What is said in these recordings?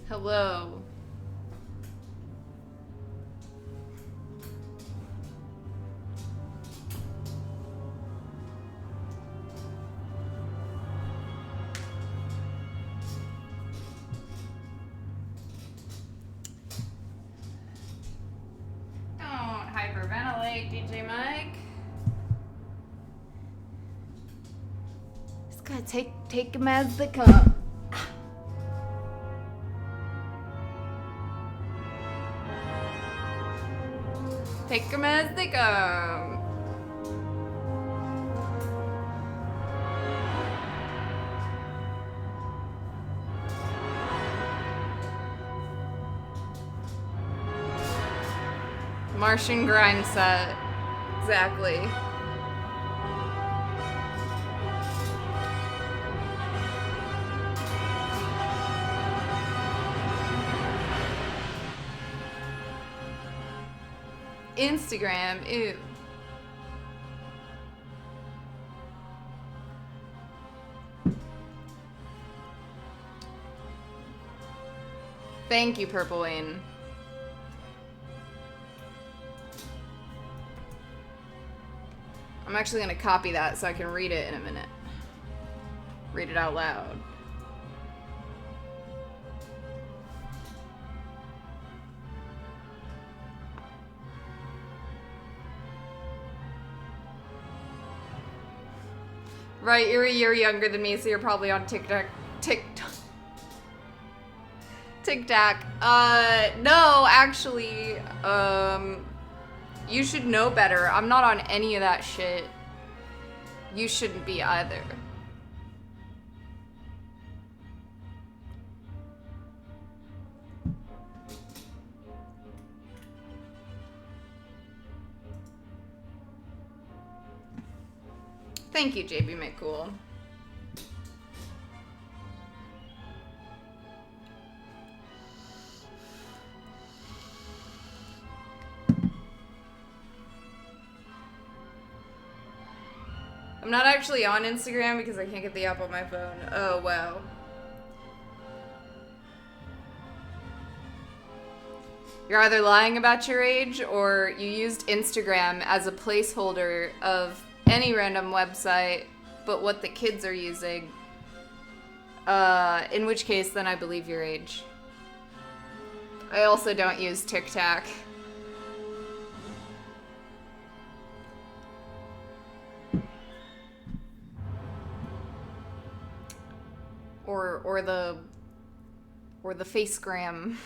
Hello. Don't hyperventilate, DJ Mike. Just gotta take them as they come. Take them as they come. Martian grind set. Exactly. Instagram, ew. Thank you, Purple Wayne. I'm actually gonna copy that so I can read it in a minute. Read it out loud. Right, you're a year younger than me, so you're probably on TikTok. TikTok. No, actually, you should know better. I'm not on any of that shit. You shouldn't be either. Thank you, JB McCool. I'm not actually on Instagram because I can't get the app on my phone. Oh, wow. You're either lying about your age or you used Instagram as a placeholder of any random website but what the kids are using. In which case, then I believe your age. I also don't use TikTok. Or the Facegram.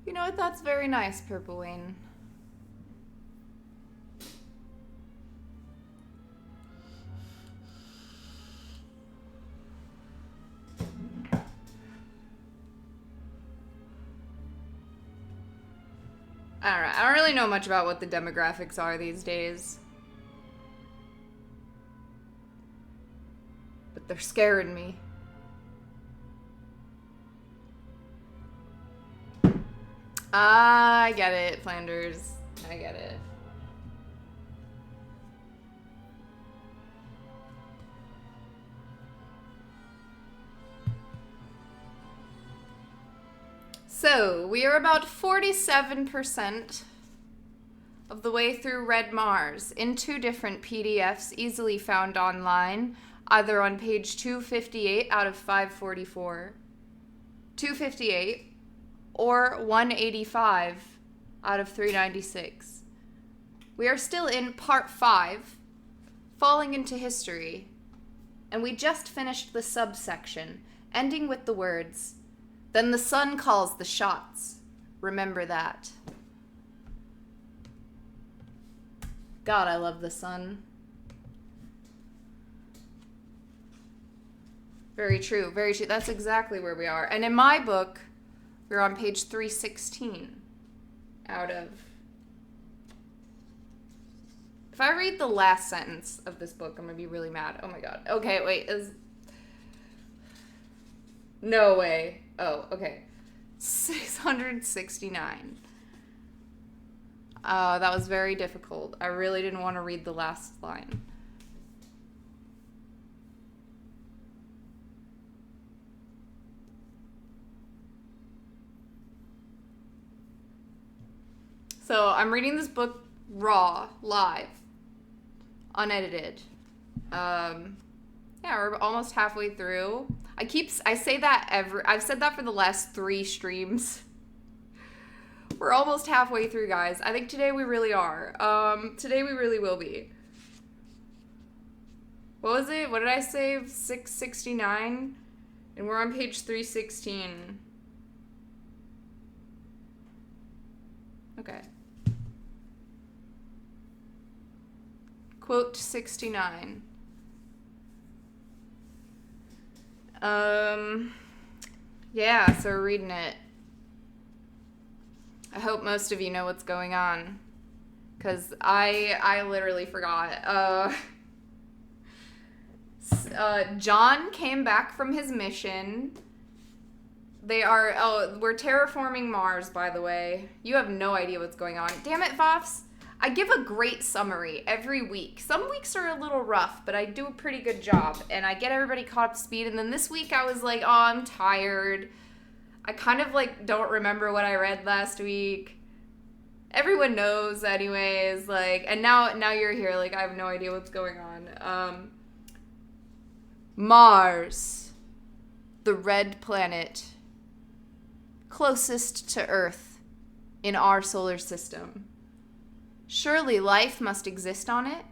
You know what? That's very nice, Purple Wayne. I don't know. I don't really know much about what the demographics are these days. But they're scaring me. I get it, Flanders. I get it. So, we are about 47% of the way through Red Mars in 2 different PDFs easily found online, either on page 258 out of 544, 258, or 185 out of 396. We are still in part 5, Falling into History, and we just finished the subsection, ending with the words, "Then the sun calls the shots. Remember that." God, I love the sun. Very true, very true. That's exactly where we are. And in my book, we're on page 316 out of... If I read the last sentence of this book, I'm going to be really mad. Oh my god. Okay, wait. No way. Oh, okay. 669. That was very difficult. I really didn't want to read the last line. So I'm reading this book raw, live, unedited. Yeah, we're almost halfway through. I say that I've said that for the last 3 streams. We're almost halfway through, guys. I think today we really are. Today we really will be. What was it? What did I say? 669? And we're on page 316. Okay. Quote 69. Yeah, so we're reading it. I hope most of you know what's going on, because I literally forgot. John came back from his mission. We're terraforming Mars, by the way. You have no idea what's going on. Damn it, Vops. I give a great summary every week. Some weeks are a little rough, but I do a pretty good job, and I get everybody caught up to speed. And then this week I was like, oh, I'm tired. I kind of don't remember what I read last week. Everyone knows anyways, and now you're here, I have no idea what's going on. Mars, the red planet, closest to Earth in our solar system. Surely life must exist on it.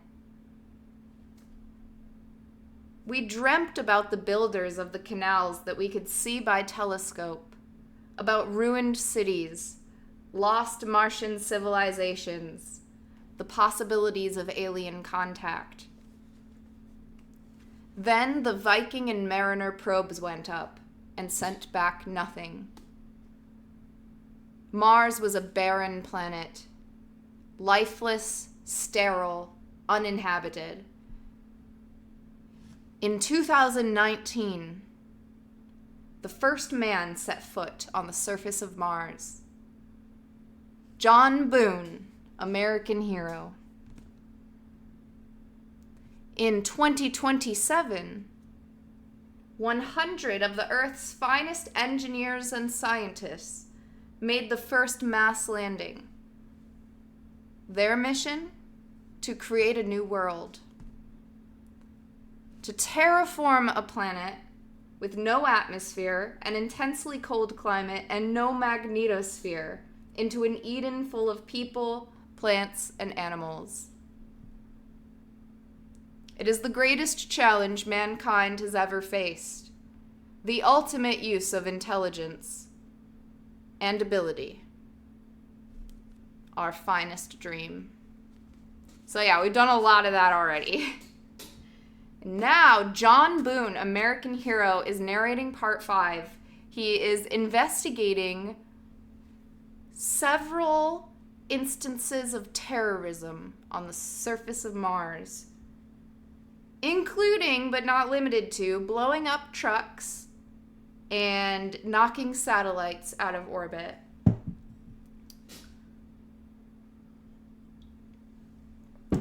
We dreamt about the builders of the canals that we could see by telescope, about ruined cities, lost Martian civilizations, the possibilities of alien contact. Then the Viking and Mariner probes went up and sent back nothing. Mars was a barren planet, lifeless, sterile, uninhabited. In 2019, the first man set foot on the surface of Mars. John Boone, American hero. In 2027, 100 of the Earth's finest engineers and scientists made the first mass landing. Their mission? To create a new world. To terraform a planet with no atmosphere, an intensely cold climate, and no magnetosphere into an Eden full of people, plants, and animals. It is the greatest challenge mankind has ever faced, the ultimate use of intelligence and ability, our finest dream. So yeah, we've done a lot of that already. Now, John Boone, American hero, is narrating part 5. He is investigating several instances of terrorism on the surface of Mars, including, but not limited to, blowing up trucks and knocking satellites out of orbit.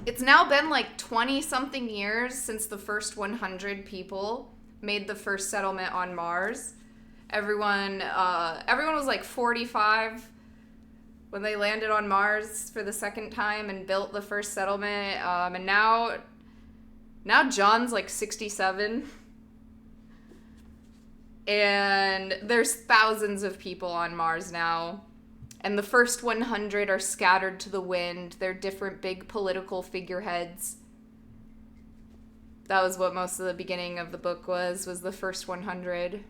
It's now been 20-something years since the first 100 people made the first settlement on Mars. Everyone was 45 when they landed on Mars for the second time and built the first settlement. And now John's 67. And there's thousands of people on Mars now. And the first 100 are scattered to the wind. They're different big political figureheads. That was what most of the beginning of the book was the first 100.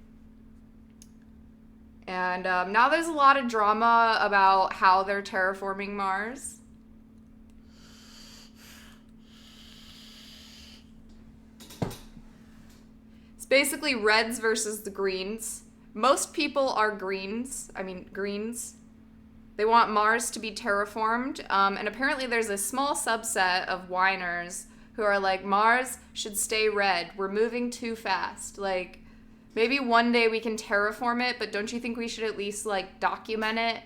And now there's a lot of drama about how they're terraforming Mars. It's basically reds versus the greens. Most people are greens. They want Mars to be terraformed, and apparently there's a small subset of whiners who are like, Mars should stay red. We're moving too fast. Maybe one day we can terraform it, but don't you think we should at least, like, document it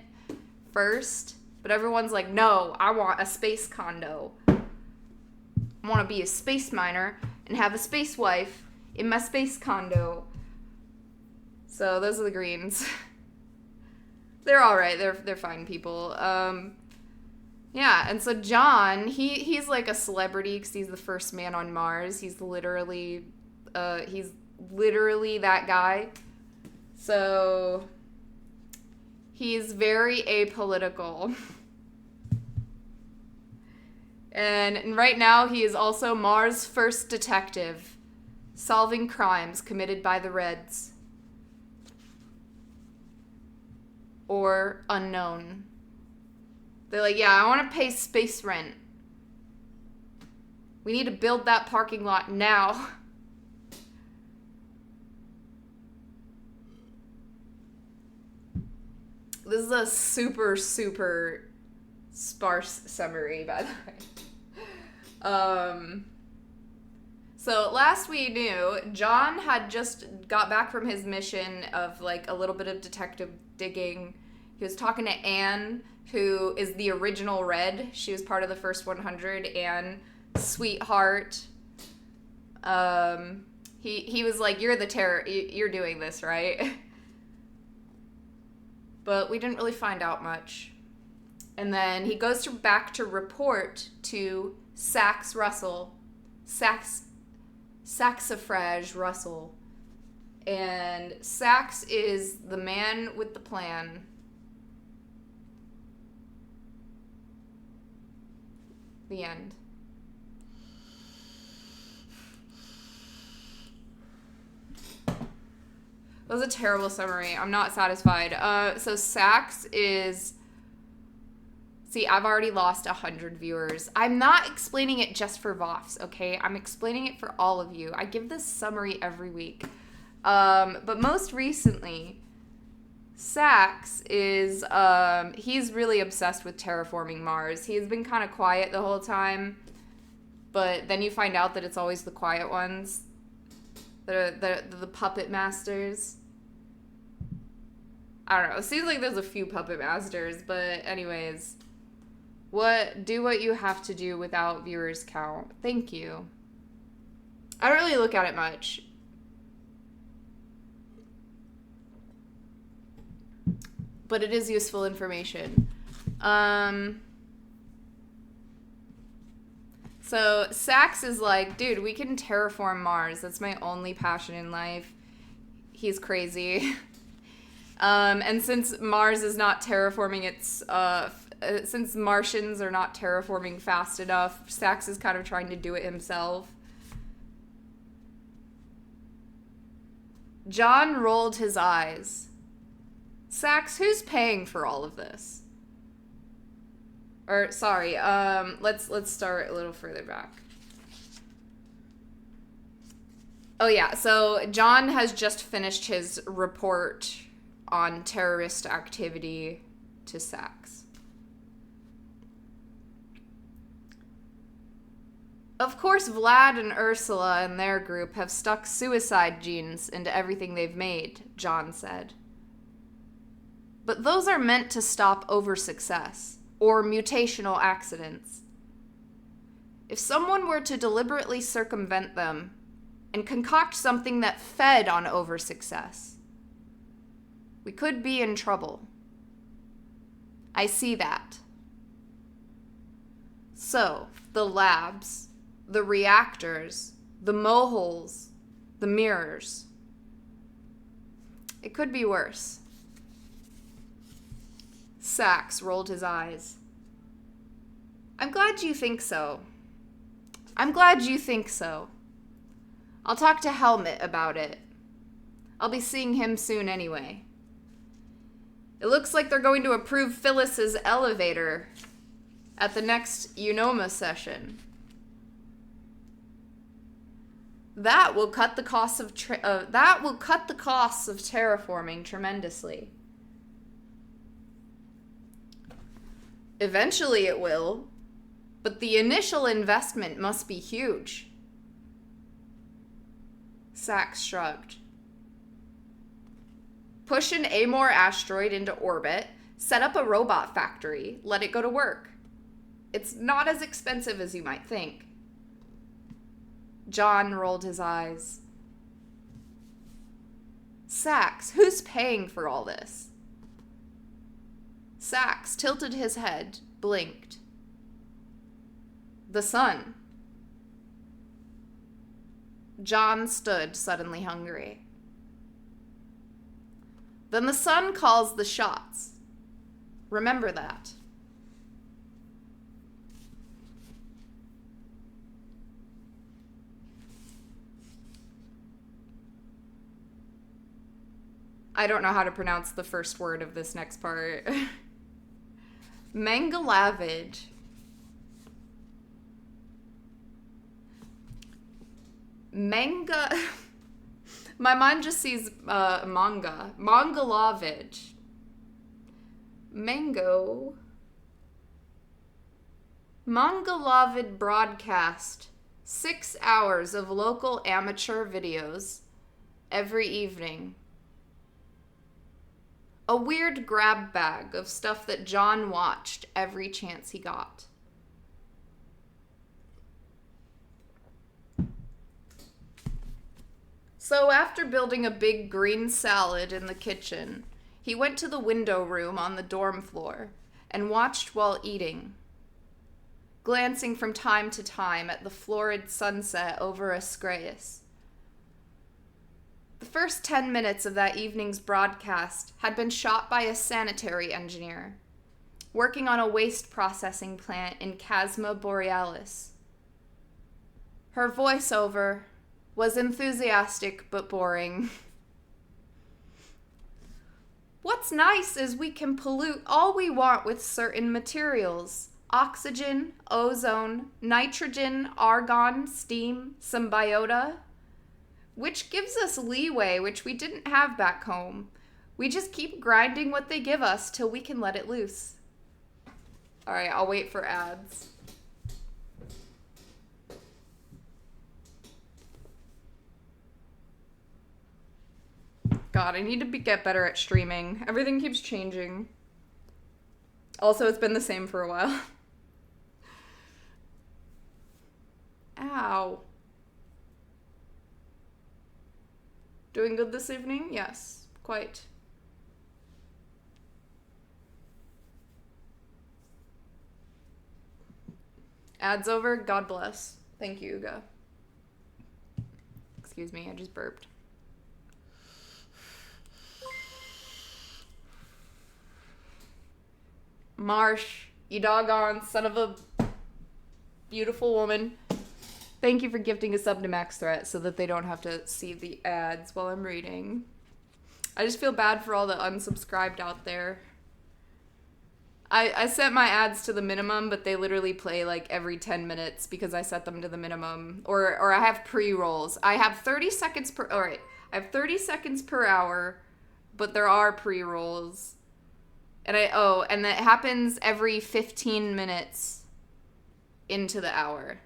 first? But everyone's like, no, I want a space condo. I want to be a space miner and have a space wife in my space condo. So those are the Greens. They're all right. They're fine people. Yeah, and so John, he's like a celebrity because he's the first man on Mars. He's literally that guy. So he's very apolitical. And right now he is also Mars' first detective, solving crimes committed by the Reds. Or unknown. They're like, yeah, I want to pay space rent. We need to build that parking lot now. This is a super, super sparse summary, by the way. So last we knew, John had just got back from his mission of like a little bit of detective digging. He was talking to Anne, who is the original Red. She was part of the first 100. Anne, sweetheart. He was like, you're the terror. You're doing this, right? But we didn't really find out much. And then he goes back to report to Saxifrage Russell. And Sax is the man with the plan. The end. That was a terrible summary. I'm not satisfied. So Sax is... See, I've already lost 100 viewers. I'm not explaining it just for Voffs, okay? I'm explaining it for all of you. I give this summary every week. But most recently, Sax is... he's really obsessed with terraforming Mars. He's been kind of quiet the whole time. But then you find out that it's always the quiet ones. The puppet masters. I don't know. It seems like there's a few puppet masters, but anyways. Do what you have to do without viewers count. Thank you. I don't really look at it much. But it is useful information. So Sax is like, dude, we can terraform Mars. That's my only passion in life. He's crazy. And since Mars is not terraforming since Martians are not terraforming fast enough, Sax is kind of trying to do it himself. John rolled his eyes. Sax, who's paying for all of this? Or, sorry, let's start a little further back. Oh yeah, so John has just finished his report on terrorist activity to Sax. Of course, Vlad and Ursula and their group have stuck suicide genes into everything they've made, John said. But those are meant to stop over-success, or mutational accidents. If someone were to deliberately circumvent them and concoct something that fed on over-success, we could be in trouble. I see that. So, the labs, the reactors, the moholes, the mirrors. It could be worse. Sax rolled his eyes. I'm glad you think so. I'm glad you think so. I'll talk to Helmut about it. I'll be seeing him soon anyway. It looks like they're going to approve Phyllis's elevator at the next Unoma session. That will cut the costs of terraforming tremendously. Eventually it will, but the initial investment must be huge. Sax shrugged. push an Amor asteroid into orbit, set up a robot factory, let it go to work. It's not as expensive as you might think. John rolled his eyes. Sax, who's paying for all this? Sax tilted his head, blinked. The sun. John stood, suddenly hungry. Then the sun calls the shots. Remember that. I don't know how to pronounce the first word of this next part. Mangalavage. Manga. My mind just sees manga. Mangalavage. Mango. Mangalavid broadcast 6 hours of local amateur videos every evening. A weird grab bag of stuff that John watched every chance he got. So after building a big green salad in the kitchen, he went to the window room on the dorm floor and watched while eating, glancing from time to time at the florid sunset over Ascraeus. The first 10 minutes of that evening's broadcast had been shot by a sanitary engineer, working on a waste processing plant in Chasma Borealis. Her voiceover was enthusiastic but boring. What's nice is we can pollute all we want with certain materials. Oxygen, ozone, nitrogen, argon, steam, some biota. Which gives us leeway, which we didn't have back home. We just keep grinding what they give us till we can let it loose. Alright, I'll wait for ads. God, I need to get better at streaming. Everything keeps changing. Also, it's been the same for a while. Ow. Doing good this evening? Yes, quite. Ads over? God bless. Thank you, Uga. Excuse me, I just burped. Marsh, you doggone son of a beautiful woman. Thank you for gifting a sub to Max Threat so that they don't have to see the ads while I'm reading. I just feel bad for all the unsubscribed out there. I set my ads to the minimum, but they literally play like every 10 minutes because I set them to the minimum. Or I have pre-rolls. I have 30 seconds per... Alright, I have 30 seconds per hour, but there are pre-rolls. And that happens every 15 minutes into the hour.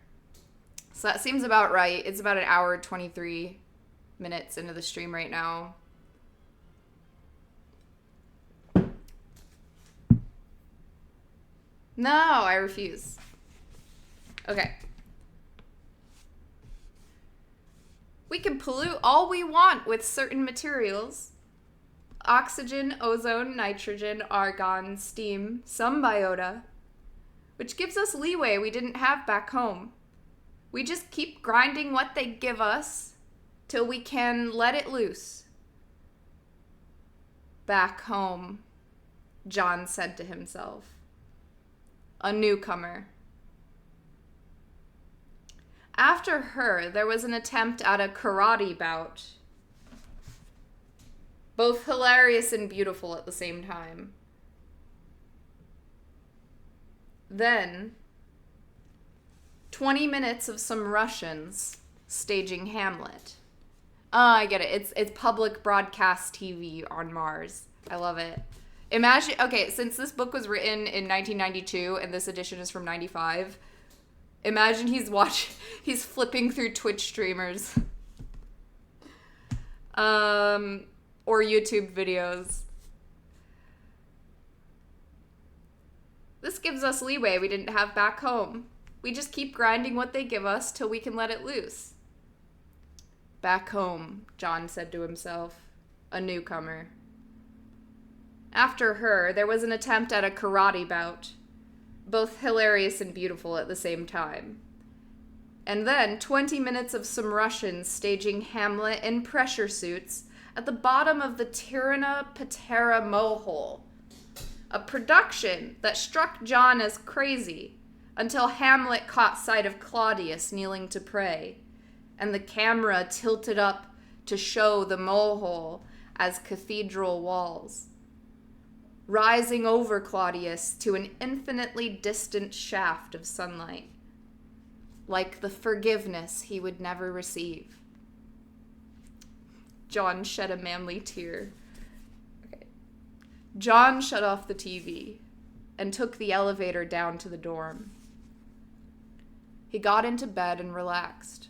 So that seems about right. It's about an hour, 23 minutes into the stream right now. No, I refuse. Okay. We can pollute all we want with certain materials. Oxygen, ozone, nitrogen, argon, steam, some biota, which gives us leeway we didn't have back home. We just keep grinding what they give us till we can let it loose. Back home, John said to himself. A newcomer. After her, there was an attempt at a karate bout. Both hilarious and beautiful at the same time. Then, 20 minutes of some Russians staging Hamlet. I get it. It's public broadcast TV on Mars. I love it. Imagine, okay, since this book was written in 1992 and this edition is from 95, imagine he's flipping through Twitch streamers. or YouTube videos. This gives us leeway we didn't have back home. We just keep grinding what they give us till we can let it loose. Back home, John said to himself, a newcomer. After her, there was an attempt at a karate bout, both hilarious and beautiful at the same time. And then 20 minutes of some Russians staging Hamlet in pressure suits at the bottom of the Tirana Patera Mohole, a production that struck John as crazy until Hamlet caught sight of Claudius kneeling to pray, and the camera tilted up to show the mohole as cathedral walls, rising over Claudius to an infinitely distant shaft of sunlight, like the forgiveness he would never receive. John shed a manly tear. John shut off the TV and took the elevator down to the dorm. He got into bed and relaxed.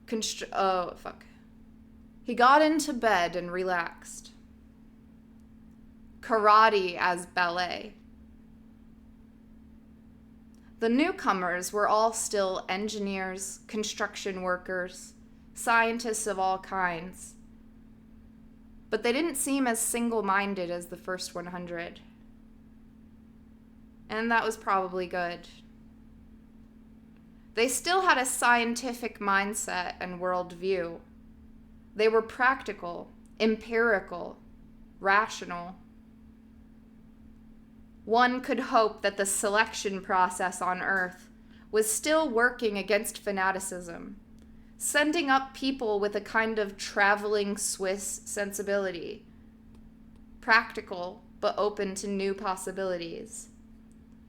He got into bed and relaxed. Karate as ballet. The newcomers were all still engineers, construction workers, scientists of all kinds. But they didn't seem as single-minded as the first 100. And that was probably good. They still had a scientific mindset and worldview. They were practical, empirical, rational. One could hope that the selection process on Earth was still working against fanaticism, sending up people with a kind of traveling Swiss sensibility, practical but open to new possibilities,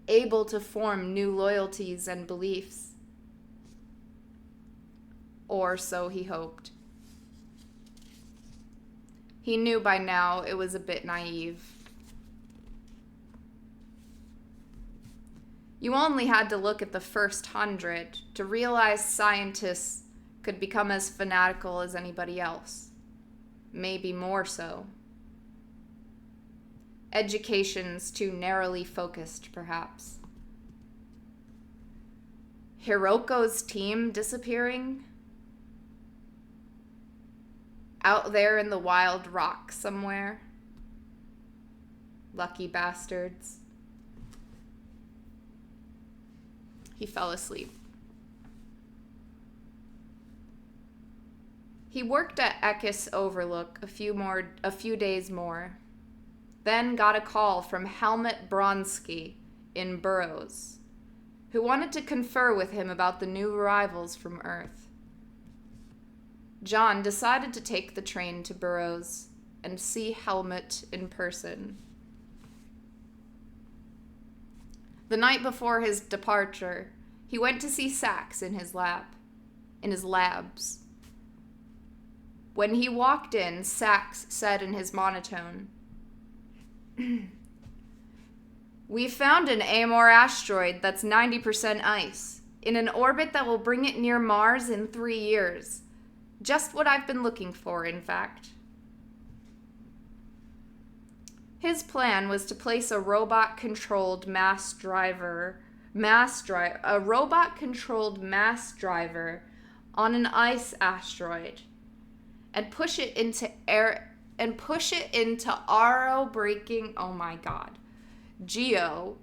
able to form new loyalties and beliefs. Or so he hoped. He knew by now it was a bit naive. You only had to look at the first 100 to realize scientists could become as fanatical as anybody else. Maybe more so. Education's too narrowly focused, perhaps. Hiroko's team disappearing? Out there in the wild rock somewhere? Lucky bastards. He fell asleep. He worked at Eckes Overlook a few days more, then got a call from Helmut Bronsky in Burroughs, who wanted to confer with him about the new arrivals from Earth. John decided to take the train to Burroughs and see Helmut in person. The night before his departure, he went to see Sachs in his labs. When he walked in, Sachs said in his monotone, "We found an Amor asteroid that's 90% ice, in an orbit that will bring it near Mars in 3 years. Just what I've been looking for, in fact." His plan was to place a robot-controlled mass driver on an ice asteroid and push it into aero-braking, oh my god, Ario.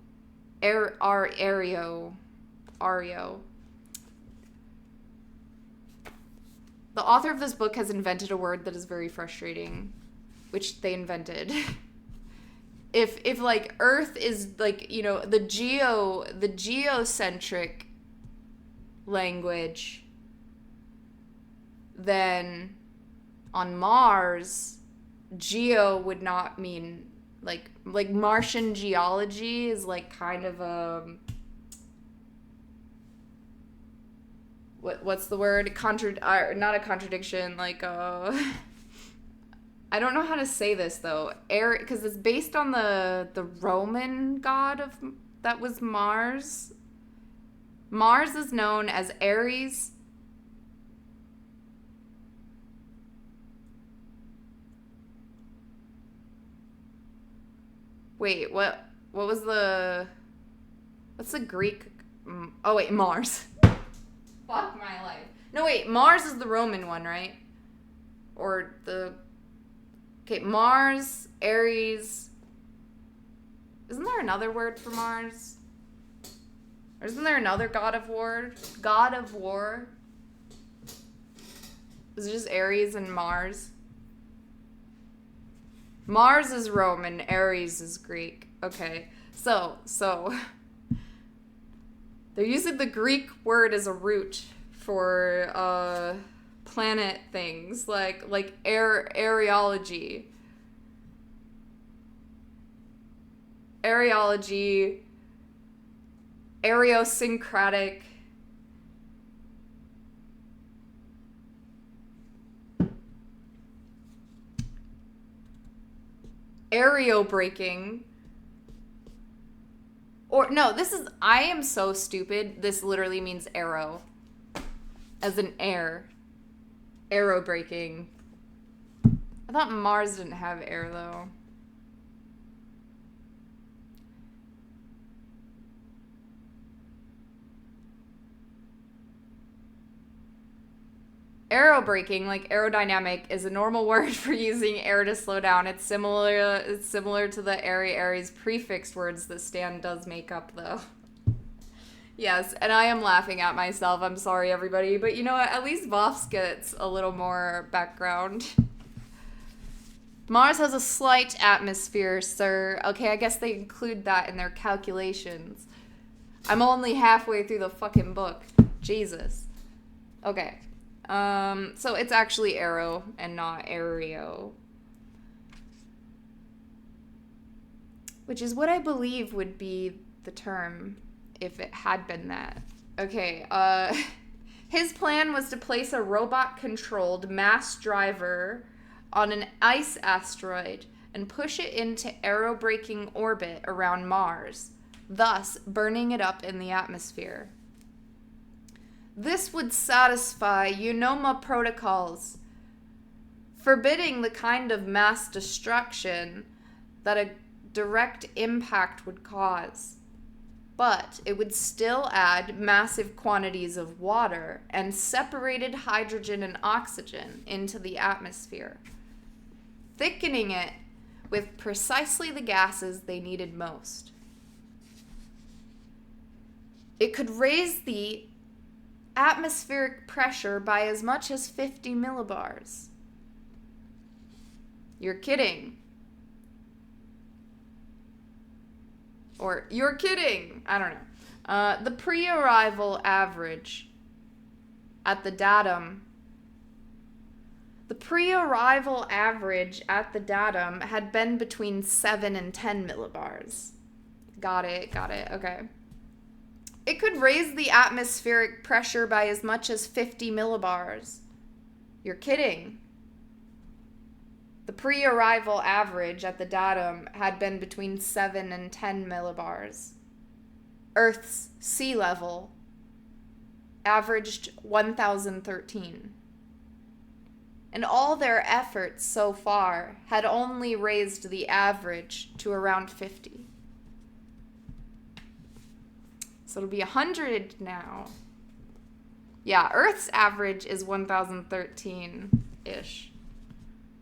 The author of this book has invented a word that is very frustrating, which they invented. If like Earth is like, you know, the geocentric language, then on Mars, geo would not mean like Martian geology is like kind of a what's the word? Not a contradiction, like I don't know how to say this though. Because it's based on the Roman god that was Mars. Mars is known as Ares. Wait, what was the... What's the Greek... Oh, wait, Mars. Fuck my life. No, wait, Mars is the Roman one, right? Or the... Okay, Mars, Ares... Isn't there another word for Mars? Or isn't there another god of war? God of war? Is it just Ares and Mars? Mars is Roman, Ares is Greek. Okay, so they're using the Greek word as a root for planet things like areology, areosyncratic. Aerobraking. Or, no, I am so stupid. This literally means arrow. As in air. Aerobraking. I thought Mars didn't have air, though. Aerobraking, like aerodynamic, is a normal word for using air to slow down. It's similar to the Aries prefixed words that Stan does make up, though. Yes, and I am laughing at myself. I'm sorry, everybody. But you know what? At least Voss gets a little more background. Mars has a slight atmosphere, sir. Okay, I guess they include that in their calculations. I'm only halfway through the fucking book. Jesus. Okay. So it's actually aero and not aereo. Which is what I believe would be the term if it had been that. Okay, his plan was to place a robot-controlled mass driver on an ice asteroid and push it into aerobraking orbit around Mars, thus burning it up in the atmosphere. This would satisfy UNOMA protocols, forbidding the kind of mass destruction that a direct impact would cause. But it would still add massive quantities of water and separated hydrogen and oxygen into the atmosphere, thickening it with precisely the gases they needed most. It could raise the atmospheric pressure by as much as 50 millibars. You're kidding. Or, you're kidding. I don't know. The pre-arrival average at the datum. The pre-arrival average at the datum had been between 7 and 10 millibars. Got it, okay. It could raise the atmospheric pressure by as much as 50 millibars. You're kidding. The pre-arrival average at the datum had been between 7 and 10 millibars. Earth's sea level averaged 1,013. And all their efforts so far had only raised the average to around 50. So it'll be 100 now. Yeah, Earth's average is 1,013-ish.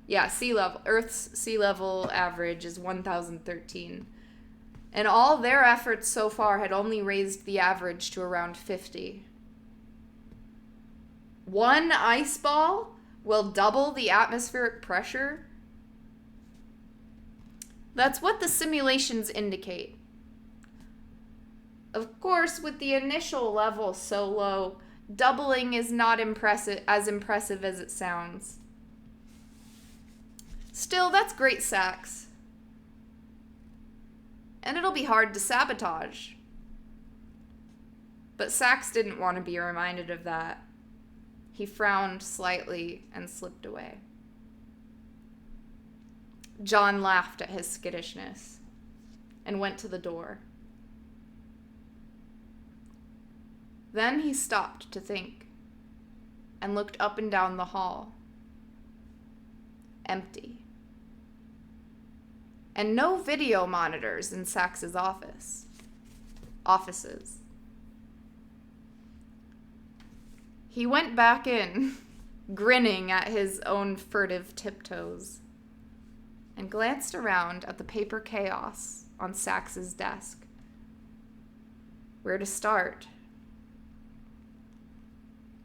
Yeah, Earth's sea level average is 1,013. And all their efforts so far had only raised the average to around 50. One ice ball will double the atmospheric pressure? That's what the simulations indicate. Of course, with the initial level so low, doubling is not as impressive as it sounds. Still, that's great, Sax. And it'll be hard to sabotage. But Sax didn't want to be reminded of that. He frowned slightly and slipped away. John laughed at his skittishness and went to the door. Then he stopped to think and looked up and down the hall. Empty. and no video monitors in Sachs's offices. He went back in, grinning at his own furtive tiptoes, and glanced around at the paper chaos on Sachs's desk. Where to start?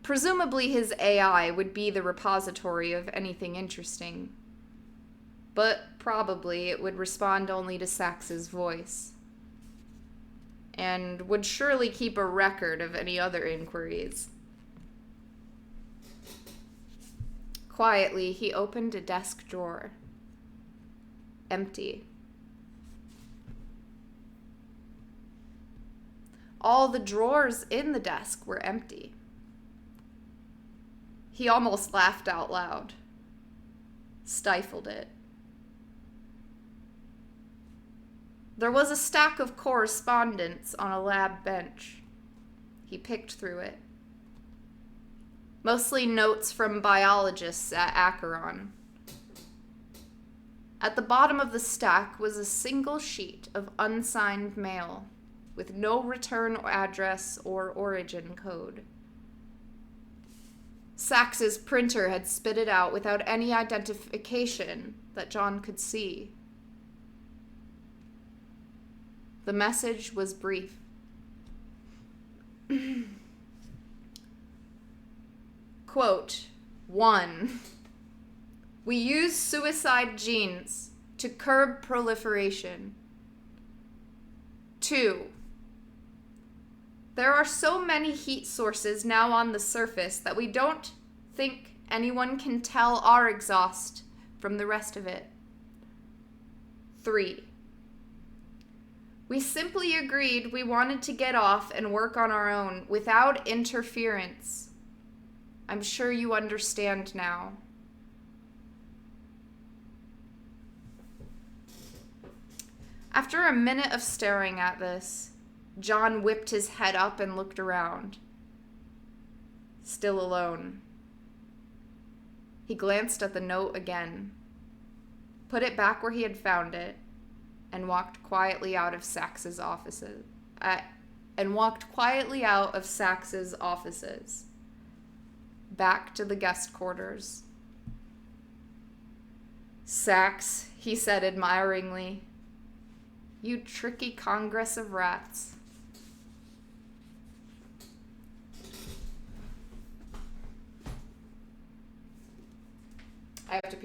Presumably his AI would be the repository of anything interesting, but probably it would respond only to Sachs's voice, and would surely keep a record of any other inquiries. Quietly, he opened a desk drawer. Empty. All the drawers in the desk were empty. He almost laughed out loud, stifled it. There was a stack of correspondence on a lab bench. He picked through it. Mostly notes from biologists at Acheron. At the bottom of the stack was a single sheet of unsigned mail with no return address or origin code. Sachs's printer had spit it out without any identification that John could see. The message was brief. Quote, 1. We use suicide genes to curb proliferation. 2. There are so many heat sources now on the surface that we don't think anyone can tell our exhaust from the rest of it. 3. We simply agreed we wanted to get off and work on our own without interference. I'm sure you understand now. After a minute of staring at this, John whipped his head up and looked around. Still alone. He glanced at the note again, put it back where he had found it, and walked quietly out of Sachs's offices. Back to the guest quarters. Sachs, he said admiringly. You tricky congress of rats. I have to